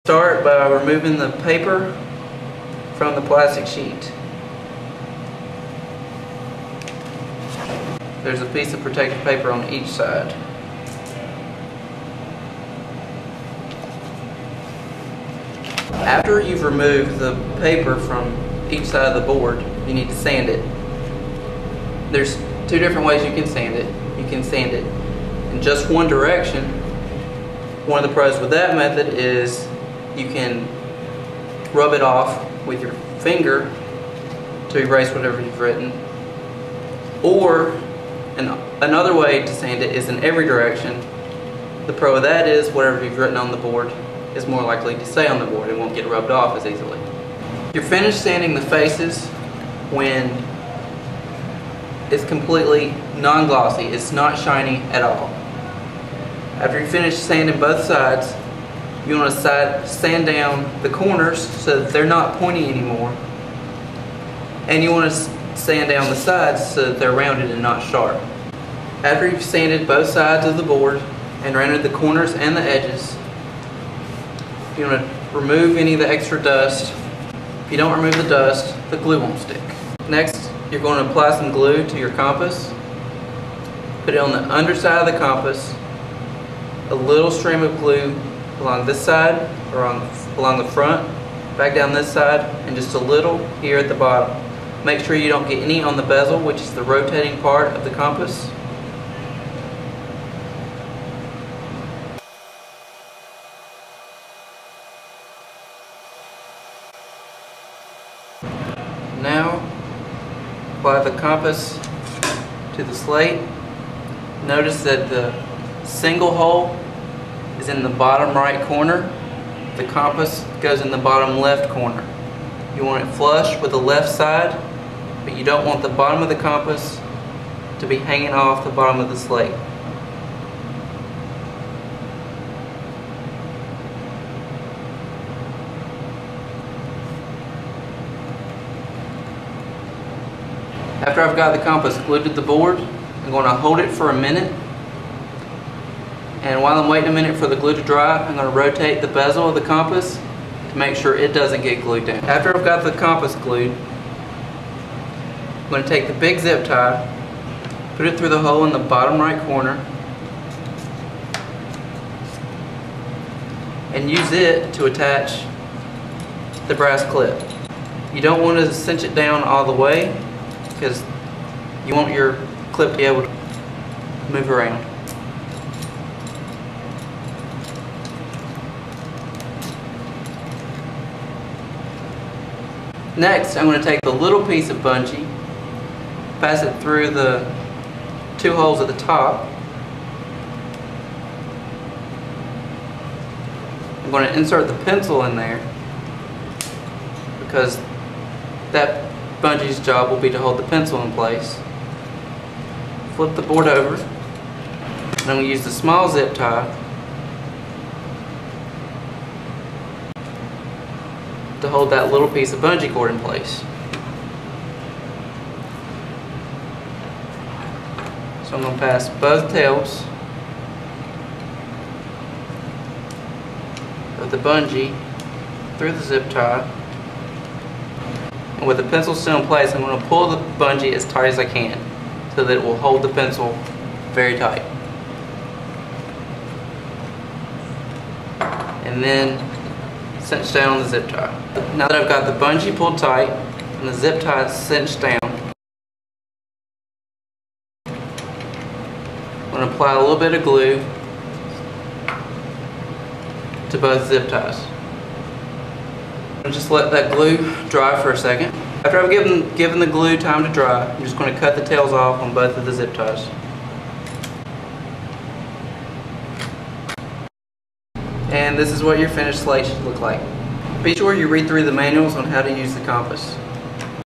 Start by removing the paper from the plastic sheet. There's a piece of protective paper on each side. After you've removed the paper from each side of the board, you need to sand it. There's two different ways you can sand it. You can sand it in just one direction. One of the pros with that method is you can rub it off with your finger to erase whatever you've written. Or another way to sand it is in every direction. The pro of that is whatever you've written on the board is more likely to stay on the board and won't get rubbed off as easily. You're finished sanding the faces when it's completely non-glossy. It's not shiny at all. After you finish sanding both sides, you want to sand down the corners so that they're not pointy anymore. And you want to sand down the sides so that they're rounded and not sharp. After you've sanded both sides of the board and rounded the corners and the edges, you want to remove any of the extra dust. If you don't remove the dust, the glue won't stick. Next, you're going to apply some glue to your compass. Put it on the underside of the compass, a little stream of glue along this side, or along the front, back down this side, and just a little here at the bottom. Make sure you don't get any on the bezel, which is the rotating part of the compass. Now, apply the compass to the slate. Notice that the single hole is in the bottom right corner. The compass goes in the bottom left corner. You want it flush with the left side, but you don't want the bottom of the compass to be hanging off the bottom of the slate. After I've got the compass glued to the board, I'm going to hold it for a minute. And while I'm waiting a minute for the glue to dry, I'm going to rotate the bezel of the compass to make sure it doesn't get glued down. After I've got the compass glued, I'm going to take the big zip tie, put it through the hole in the bottom right corner, and use it to attach the brass clip. You don't want to cinch it down all the way because you want your clip to be able to move around. Next, I'm going to take the little piece of bungee, pass it through the two holes at the top. I'm going to insert the pencil in there because that bungee's job will be to hold the pencil in place. Flip the board over, and I'm going to use the small zip tie to hold that little piece of bungee cord in place. So I'm going to pass both tails of the bungee through the zip tie, and with the pencil still in place, I'm going to pull the bungee as tight as I can so that it will hold the pencil very tight. And then cinch down the zip tie. Now that I've got the bungee pulled tight and the zip tie cinched down, I'm going to apply a little bit of glue to both zip ties. And just let that glue dry for a second. After I've given the glue time to dry, I'm just going to cut the tails off on both of the zip ties. And this is what your finished slate should look like. Be sure you read through the manuals on how to use the compass.